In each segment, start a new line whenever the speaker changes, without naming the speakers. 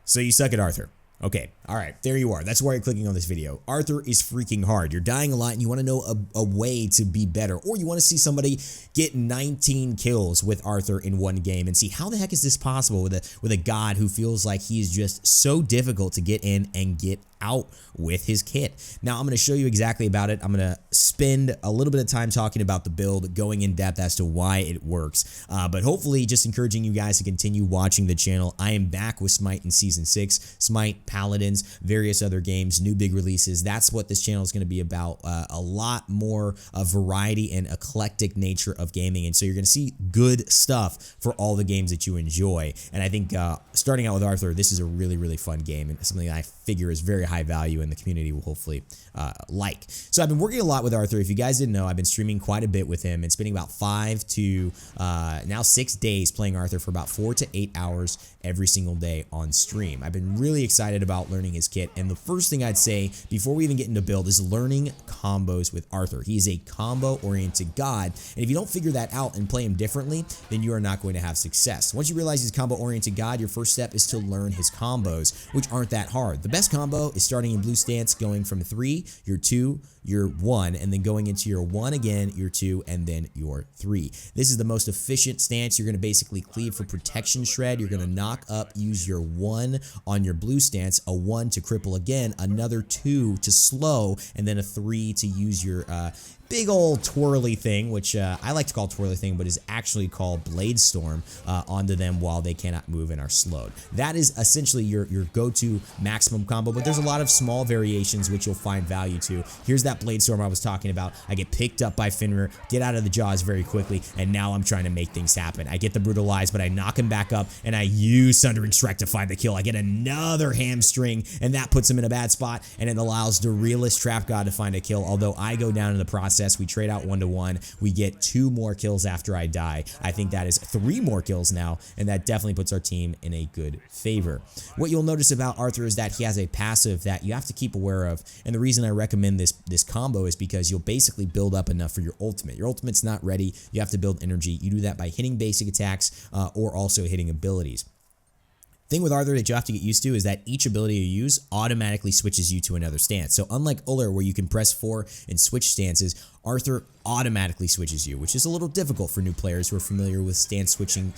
So you suck at Arthur. Okay, all right, there you are. That's why you're clicking on this video. Arthur is freaking hard. You're dying a lot and you want to know a way to be better, or you want to see somebody get 19 kills with Arthur in one game and see how the heck is this possible with a god who feels like he's just so difficult to get in and get out with his kit. Now I'm going to show you exactly about it. I'm going to spend a little bit of time talking about the build, going in depth as to why it works, but hopefully just encouraging you guys to continue watching the channel. I am back with SMITE in Season 6, SMITE, Paladins, various other games, new big releases. That's what this channel is going to be about, a lot more variety and eclectic nature of gaming, and so you're going to see good stuff for all the games that you enjoy. And I think starting out with Arthur, this is a really, really fun game and something that I figure is very high value and the community will hopefully like. So I've been working a lot with Arthur. If you guys didn't know, I've been streaming quite a bit with him and spending about 5 to now 6 days playing Arthur for about 4 to 8 hours every single day on stream. I've been really excited about learning his kit, and the first thing I'd say before we even get into build is learning combos with Arthur. He is a combo-oriented god, and if you don't figure that out and play him differently, then you are not going to have success. Once you realize he's a combo-oriented god, your first step is to learn his combos, which aren't that hard. The best combo is starting in blue stance, going from 3, your 2, your 1, and then going into your 1 again, your 2, and then your 3. This is the most efficient stance. You're going to basically cleave for protection shred. You're going to knock up, use your 1 on your blue stance, a 1 to cripple again, another 2 to slow, and then a 3 to use your big old twirly thing, which I like to call twirly thing, but is actually called Blade Storm, onto them while they cannot move and are slowed. That is essentially your go-to maximum combo, but there's a lot of small variations which you'll find value to. Here's that Blade Storm I was talking about. I get picked up by Fenrir, get out of the jaws very quickly, and now I'm trying to make things happen. I get the brutalized, but I knock him back up, and I use Sundering Strike to find the kill. I get another hamstring, and that puts him in a bad spot, and it allows the realist Trap God to find a kill, although I go down in the process. We trade out 1-to-1. We get 2 more kills after I die. I think that is 3 more kills now, and that definitely puts our team in a good favor. What you'll notice about Arthur is that he has a passive that you have to keep aware of, and the reason I recommend this combo is because you'll basically build up enough for your ultimate. Your ultimate's not ready. You have to build energy. You do that by hitting basic attacks or also hitting abilities. Thing with Arthur that you have to get used to is that each ability you use automatically switches you to another stance. So unlike Uller, where you can press 4 and switch stances, Arthur automatically switches you, which is a little difficult for new players who are familiar with stance switching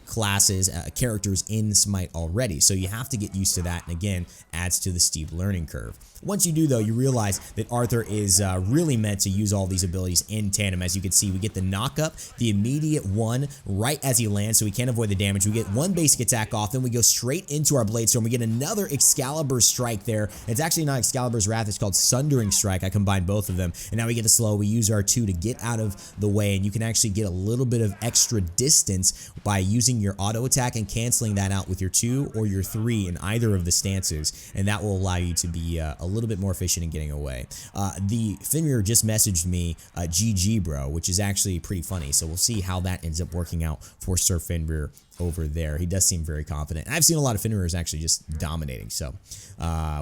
classes, characters in SMITE already. So you have to get used to that, and again, adds to the steep learning curve. Once you do, though, you realize that Arthur is really meant to use all these abilities in tandem. As you can see, we get the knock up, the immediate 1 right as he lands, so we can't avoid the damage. We get 1 basic attack off, then we go straight into our Blade Storm. We get another Excalibur strike there. It's actually not Excalibur's Wrath, it's called Sundering Strike. I combined both of them, and now we get the slow. We use our 2 to get out of the way, and you can actually get a little bit of extra distance by using your auto attack and canceling that out with your 2 or your 3 in either of the stances, and that will allow you to be a little bit more efficient in getting away. The Fenrir just messaged me GG bro, which is actually pretty funny, so we'll see how that ends up working out for Sir Fenrir over there. He does seem very confident. And I've seen a lot of Fenrirs actually just dominating, so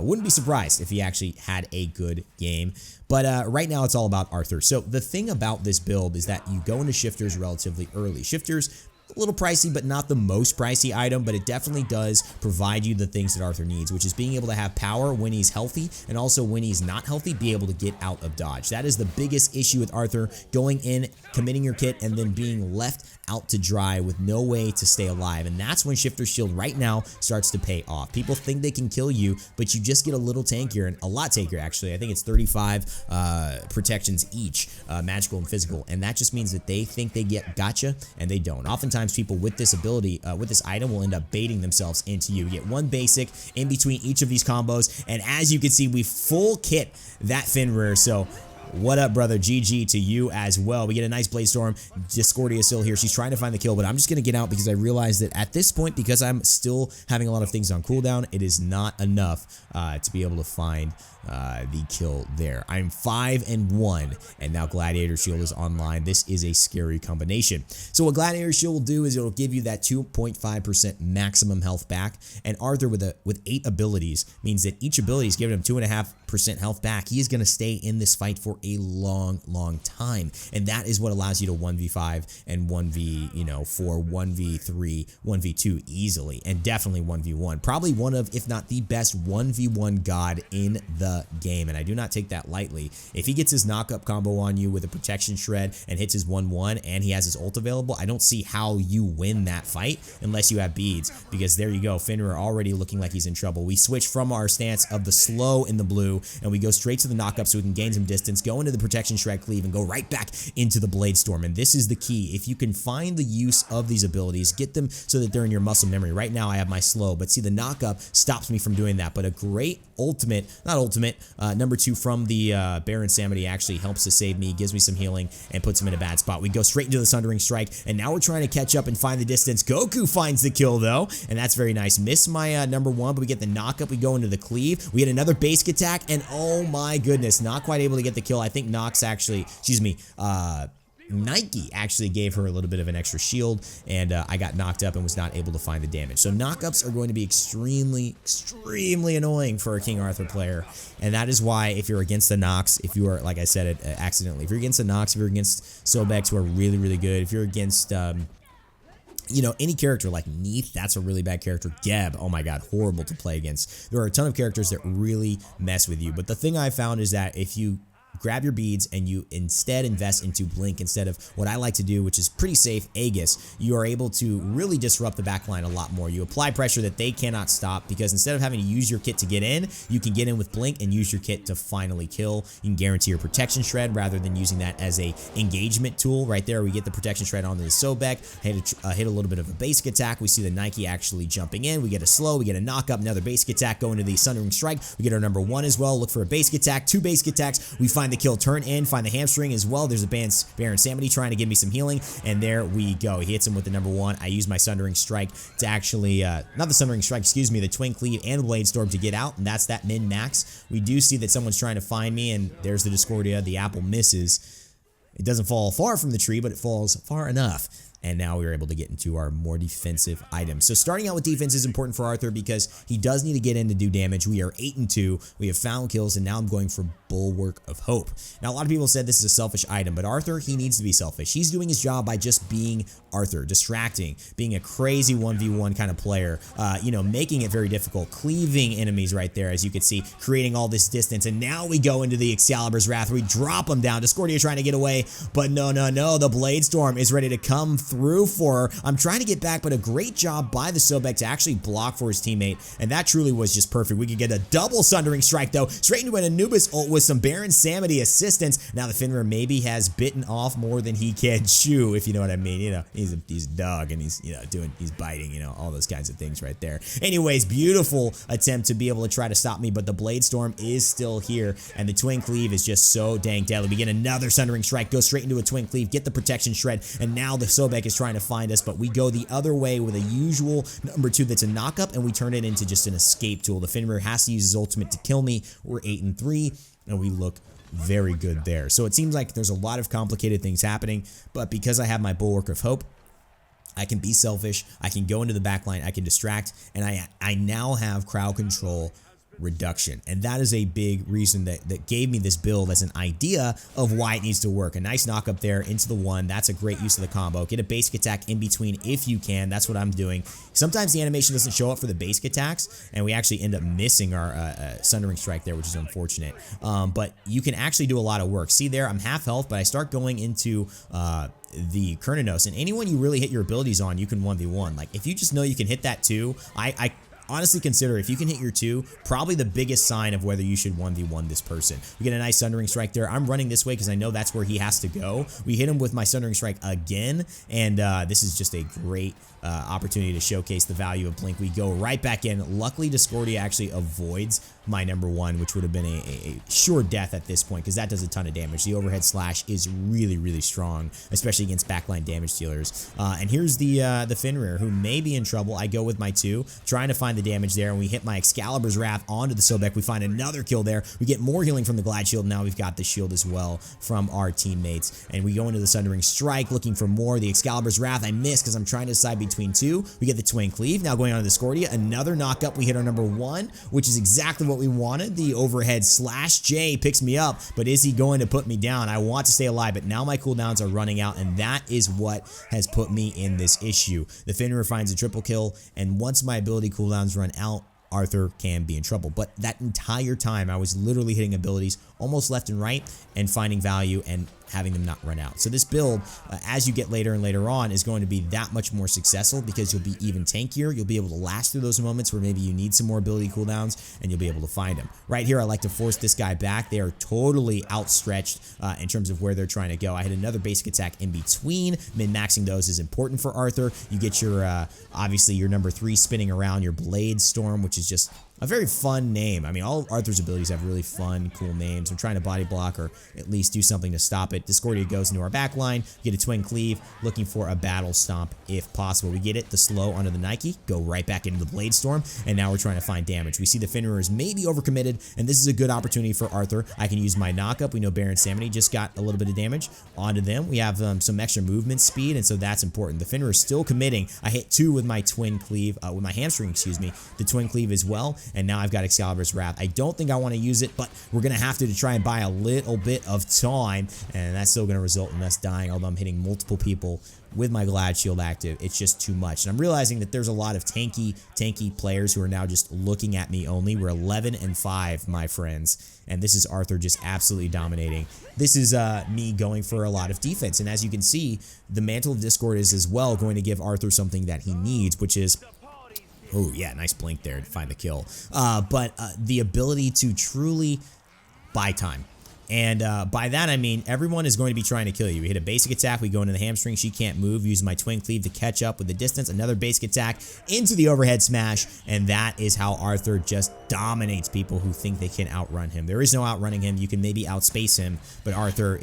wouldn't be surprised if he actually had a good game. But right now it's all about Arthur. So the thing about this build is that you go into Shifters relatively early. Shifters, a little pricey, but not the most pricey item, but it definitely does provide you the things that Arthur needs, which is being able to have power when he's healthy, and also when he's not healthy, be able to get out of dodge. That is the biggest issue with Arthur, going in, committing your kit, and then being left out to dry with no way to stay alive, and that's when Shifter's Shield right now starts to pay off. People think they can kill you, but you just get a little tankier, and a lot tankier actually. I think it's 35 protections each, magical and physical, and that just means that they think they get gotcha, and they don't. Oftentimes people with this ability, with this item, will end up baiting themselves into you. You get 1 basic in between each of these combos, and as you can see, we full kit that Fenrir, so what up, brother? GG to you as well. We get a nice Blade Storm. Discordia is still here. She's trying to find the kill, but I'm just going to get out because I realize that at this point, because I'm still having a lot of things on cooldown, it is not enough to be able to find the kill there. I'm 5-1, and now Gladiator Shield is online. This is a scary combination. So what Gladiator Shield will do is it'll give you that 2.5% maximum health back, and Arthur with 8 abilities means that each ability is giving him 2.5% health back. He is going to stay in this fight for a long time. And that is what allows you to 1v5 and 1v4, 1v3, 1v2 easily, and definitely 1v1. Probably one of, if not the best 1v1 god in the game, and I do not take that lightly. If he gets his knock-up combo on you with a protection shred and hits his 1-1 and he has his ult available, I don't see how you win that fight unless you have beads, because there you go, Fenrir already looking like he's in trouble. We switch from our stance of the slow in the blue and we go straight to the knock-up so we can gain some distance, go into the protection shred cleave, and go right back into the blade storm. And this is the key. If you can find the use of these abilities, get them so that they're in your muscle memory. Right now I have my slow, but see, the knock-up stops me from doing that. But a great ultimate, number 2 from the Baron Samedi actually helps to save me, gives me some healing, and puts him in a bad spot. We go straight into the Sundering Strike, and now we're trying to catch up and find the distance. Goku finds the kill though, and that's very nice. Miss my number 1, but we get the knock-up. We go into the cleave. We get another basic attack, and oh my goodness, not quite able to get the kill. I think Nox actually, excuse me, Nike actually gave her a little bit of an extra shield, and I got knocked up and was not able to find the damage. So knockups are going to be extremely annoying for a King Arthur player, and that is why if you're against the Nox, if you are, like I said it accidentally, if you're against the Nox, if you're against Sobex, who are really good, if you're against you know, any character like Neath, that's a really bad character. Geb, oh my god, horrible to play against. There are a ton of characters that really mess with you, but the thing I found is that if you grab your beads and you instead invest into Blink instead of what I like to do, which is pretty safe, Aegis, you are able to really disrupt the backline a lot more. You apply pressure that they cannot stop, because instead of having to use your kit to get in, you can get in with Blink and use your kit to finally kill. You can guarantee your protection shred rather than using that as a engagement tool. Right there, we get the protection shred onto the Sobek, hit a little bit of a basic attack. We see the Nike actually jumping in. We get a slow, we get a knock up, another basic attack, go into the Sundering Strike. We get our number 1 as well. Look for a basic attack, 2 basic attacks. We find the kill, turn in, find the hamstring as well. There's a Baron Samedi trying to give me some healing, and there we go. He hits him with the number 1. I use my Sundering Strike to actually, not the Sundering Strike, excuse me, the Twin Cleave and the Blade Storm to get out, and that's that min-max. We do see that someone's trying to find me, and there's the Discordia. The apple misses. It doesn't fall far from the tree, but it falls far enough. And now we are able to get into our more defensive items. So starting out with defense is important for Arthur because he does need to get in to do damage. We are 8-2. We have found kills, and now I'm going for Bulwark of Hope. Now, a lot of people said this is a selfish item, but Arthur, he needs to be selfish. He's doing his job by just being Arthur, distracting, being a crazy 1v1 kind of player, you know, making it very difficult, cleaving enemies right there, as you can see, creating all this distance. And now we go into the Excalibur's Wrath. We drop him down. Discordia trying to get away, but no. The Blade Storm is ready to come through for her. I'm trying to get back, but a great job by the Sobek to actually block for his teammate, and that truly was just perfect. We could get a double Sundering Strike, though, straight into an Anubis ult with some Baron Samedi assistance. Now the Fenrir maybe has bitten off more than he can chew, if you know what I mean. You know, he's a dog, and he's, you know, he's biting, you know, all those kinds of things right there. Anyways, beautiful attempt to be able to try to stop me, but the Blade Storm is still here, and the Twin Cleave is just so dang deadly. We get another Sundering Strike, go straight into a Twin Cleave, get the protection shred, and now the Sobek is trying to find us, but we go the other way with a usual number 2 that's a knockup, and we turn it into just an escape tool. The Fenrir has to use his ultimate to kill me. We're 8-3, and we look very good there. So it seems like there's a lot of complicated things happening, but because I have my Bulwark of Hope, I can be selfish, I can go into the backline, I can distract, and I now have crowd control reduction, and that is a big reason that gave me this build as an idea of why it needs to work. A nice knock up there into the 1, that's a great use of the combo. Get a basic attack in between if you can. That's what I'm doing. Sometimes the animation doesn't show up for the basic attacks, and we actually end up missing our Sundering Strike there, which is unfortunate, but you can actually do a lot of work. See there, I'm half health, but I start going into the Kerninos, and anyone you really hit your abilities on, you can 1v1. Like, if you just know you can hit that too, I honestly consider if you can hit your 2, probably the biggest sign of whether you should 1v1 this person. We get a nice Sundering Strike there. I'm running this way because I know that's where he has to go. We hit him with my Sundering Strike again, and this is just a great opportunity to showcase the value of Blink. We go right back in. Luckily, Discordia actually avoids my number 1, which would have been a sure death at this point, because that does a ton of damage. The overhead slash is really strong, especially against backline damage dealers. And here's the Fenrir, who may be in trouble. I go with my 2, trying to find find the damage there, and we hit my Excalibur's Wrath onto the Sobek. We find another kill there. We get more healing from the Glad Shield. Now we've got the shield as well from our teammates, and we go into the Sundering Strike looking for more. The Excalibur's Wrath I miss because I'm trying to decide between two. We get the Twin Cleave. Now going on to the Scordia, another knockup. We hit our number 1, which is exactly what we wanted. The overhead slash J picks me up, but is he going to put me down? I want to stay alive, but now my cooldowns are running out, and that is what has put me in this issue. The Fenrir finds a triple kill, and once my ability cooldowns run out, Arthur can be in trouble. But that entire time, I was literally hitting abilities almost left and right and finding value and having them not run out. So this build, as you get later and later on, is going to be that much more successful because you'll be even tankier. You'll be able to last through those moments where maybe you need some more ability cooldowns, and you'll be able to find them. Right here, I like to force this guy back. They are totally outstretched in terms of where they're trying to go. I hit another basic attack in between. Min-maxing those is important for Arthur. You get your, obviously, your number 3 spinning around, your Blade Storm, which is just a very fun name. I mean, all of Arthur's abilities have really fun, cool names. I'm trying to body block or at least do something to stop it. Discordia goes into our back line, get a Twin Cleave, looking for a Battle Stomp if possible. We get it, the slow onto the Nike, go right back into the Blade Storm, and now we're trying to find damage. We see the Fenrir is maybe overcommitted, and this is a good opportunity for Arthur. I can use my knockup. We know Baron Samedi just got a little bit of damage onto them. We have some extra movement speed, and so that's important. The Fenrir is still committing. I hit 2 with my Twin Cleave, with my hamstring, excuse me, the Twin Cleave as well, and now I've got Excalibur's Wrath. I don't think I want to use it, but we're going to have to try and buy a little bit of time, and that's still going to result in us dying, although I'm hitting multiple people with my Glad Shield active. It's just too much. And I'm realizing that there's a lot of tanky players who are now just looking at me only. We're 11-5, my friends. And this is Arthur just absolutely dominating. This is me going for a lot of defense. And as you can see, the Mantle of Discord is as well going to give Arthur something that he needs, which is, oh yeah, nice blink there to find the kill. But the ability to truly buy time. And by that, I mean everyone is going to be trying to kill you. We hit a basic attack. We go into the hamstring. She can't move. Use my Twin Cleave to catch up with the distance. Another basic attack into the overhead smash. And that is how Arthur just dominates people who think they can outrun him. There is no outrunning him. You can maybe outspace him. But Arthur,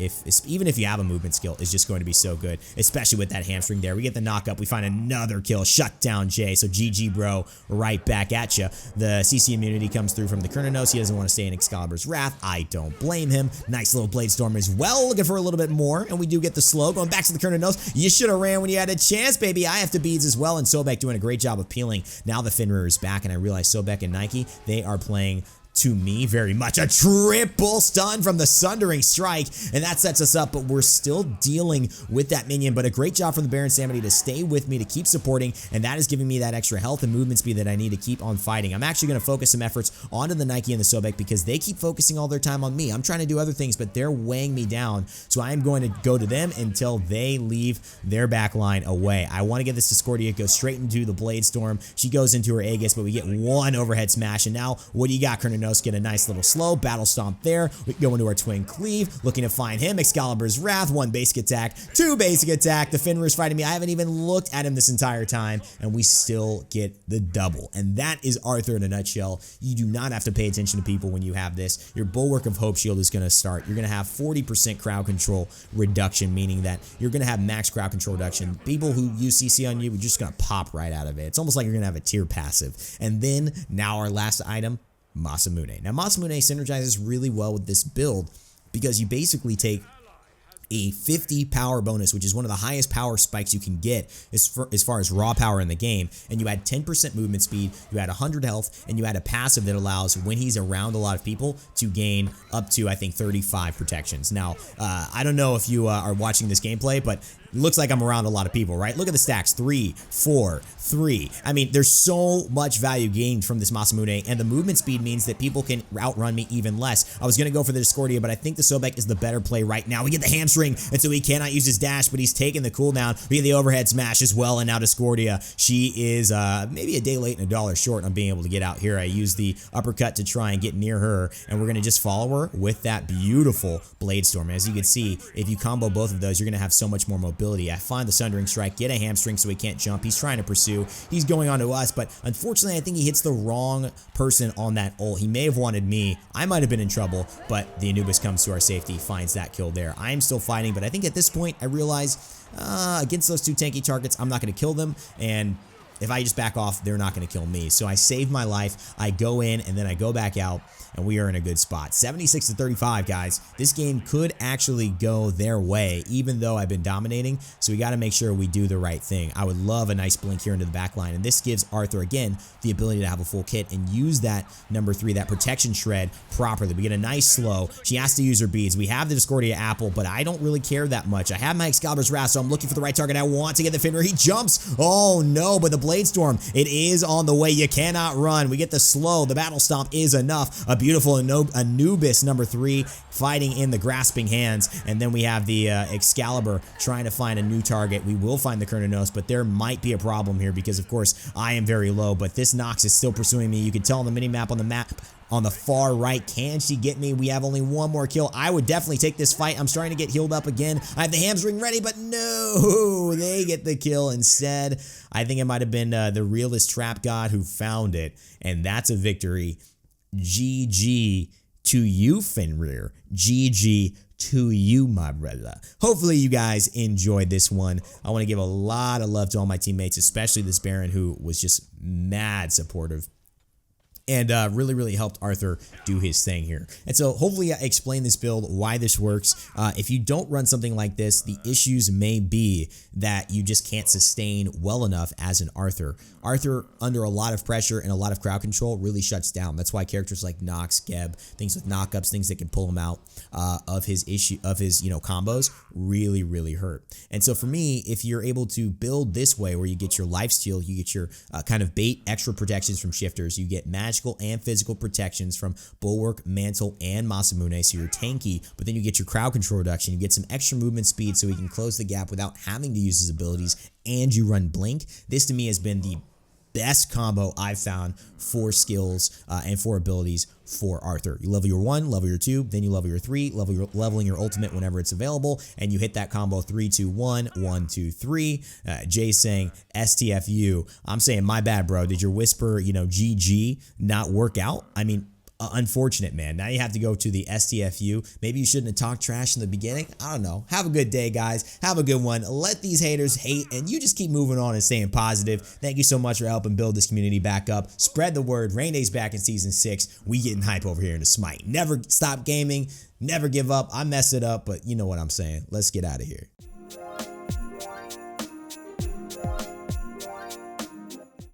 even if you have a movement skill, is just going to be so good, especially with that hamstring there. We get the knockup. We find another kill. Shut down Jay. So GG, bro. Right back at you. The CC immunity comes through from the Kernanos. He doesn't want to stay in Excalibur's Wrath. I don't blame him. Nice little Blade Storm as well, looking for a little bit more, and we do get the slow. Going back to the Kernanos. You should have ran when you had a chance, baby. I have to beads as well, and Sobek doing a great job of peeling. Now the Fenrir is back, and I realize Sobek and Nike, they are playing to me very much a triple stun from the Sundering Strike, and that sets us up, but we're still dealing with that minion. But a great job from the Baron Samedi to stay with me, to keep supporting, and that is giving me that extra health and movement speed that I need to keep on fighting. I'm actually going to focus some efforts onto the Nike and the Sobek because they keep focusing all their time on me. I'm trying to do other things, but they're weighing me down, so I am going to go to them until they leave their back line away. I want to get this Discordia, go straight into the Blade Storm. She goes into her Aegis, but we get one overhead smash, and now what do you got, Kernanos? Get a nice little slow battle stomp there. We go into our Twin Cleave, looking to find him. Excalibur's Wrath, 1 basic attack, 2 basic attack. The Fenrir is fighting me. I haven't even looked at him this entire time, and we still get the double. And that is Arthur in a nutshell. You do not have to pay attention to people when you have this. Your Bulwark of Hope shield is going to start. You're going to have 40% crowd control reduction, meaning that you're going to have max crowd control reduction. People who use CC on you are just going to pop right out of it. It's almost like you're going to have a tier passive. And then, now our last item, Masamune. Now, Masamune synergizes really well with this build because you basically take a 50 power bonus, which is one of the highest power spikes you can get as far as raw power in the game, and you add 10% movement speed, you add 100 health, and you add a passive that allows, when he's around a lot of people, to gain up to, I think, 35 protections. Now, I don't know if you are watching this gameplay, but it looks like I'm around a lot of people, right? Look at the stacks, 3, 4, 3. I mean, there's so much value gained from this Masamune, and the movement speed means that people can outrun me even less. I was going to go for the Discordia, but I think the Sobek is the better play right now. We get the hamstring, and so he cannot use his dash, but he's taking the cooldown. We get the overhead smash as well, and now Discordia. She is maybe a day late and $1 short on being able to get out here. I use the uppercut to try and get near her, and we're going to just follow her with that beautiful Blade Storm. As you can see, if you combo both of those, you're going to have so much more mobility. I find the Sundering Strike, get a hamstring so he can't jump. He's trying to pursue. He's going on to us, but unfortunately, I think he hits the wrong person on that ult. He may have wanted me. I might have been in trouble, but the Anubis comes to our safety, finds that kill there. I am still fighting, but I think at this point, I realize against those 2 tanky targets, I'm not going to kill them, and if I just back off, they're not going to kill me. So I save my life, I go in, and then I go back out, and we are in a good spot. 76 to 35, guys. This game could actually go their way, even though I've been dominating, so we got to make sure we do the right thing. I would love a nice blink here into the back line, and this gives Arthur, again, the ability to have a full kit and use that number 3, that protection shred, properly. We get a nice slow. She has to use her beads. We have the Discordia apple, but I don't really care that much. I have my Excalibur's Wrath, so I'm looking for the right target. I want to get the Fenrir. He jumps. Oh, no, but the Blade Storm, it is on the way. You cannot run. We get the slow. The Battle Stomp is enough. A beautiful Anubis, number 3, fighting in the grasping hands. And then we have the Excalibur trying to find a new target. We will find the Kernanos, but there might be a problem here because, of course, I am very low, but this Nox is still pursuing me. You can tell on the mini-map on the map on the far right. Can she get me? We have only one more kill. I would definitely take this fight. I'm starting to get healed up again. I have the hamstring ready, but no, they get the kill instead. I think it might have been the realist trap god who found it, and that's a victory. GG to you, Fenrir. GG to you, my brother. Hopefully you guys enjoyed this one. I want to give a lot of love to all my teammates, especially this Baron who was just mad supportive and really helped Arthur do his thing here. And so hopefully I explained this build, why this works. If you don't run something like this, the issues may be that you just can't sustain well enough as an Arthur. Arthur, under a lot of pressure and a lot of crowd control, really shuts down. That's why characters like Nox, Geb, things with knockups, things that can pull him out of his combos really hurt. And so for me, if you're able to build this way where you get your lifesteal, you get your kind of bait extra protections from shifters, you get magical and physical protections from Bulwark, Mantle, and Masamune, so you're tanky, but then you get your crowd control reduction, you get some extra movement speed so he can close the gap without having to use his abilities, and you run Blink. This to me has been the best combo I've found for skills and for abilities for Arthur. You level your 1, level your 2, then you level your 3, leveling your ultimate whenever it's available, and you hit that combo 3, 2, 1, 1, 2, 3. Jay's saying STFU. I'm saying my bad, bro. Did your whisper, GG not work out? I mean, unfortunate, man. Now you have to go to the STFU. Maybe you shouldn't have talked trash in the beginning. I don't know. Have a good day, guys. Have a good one. Let these haters hate, and you just keep moving on and staying positive. Thank you so much for helping build this community back up. Spread the word. Raynday's back in Season 6. We getting hype over here in the SMITE. Never stop gaming. Never give up. I messed it up, but you know what I'm saying. Let's get out of here.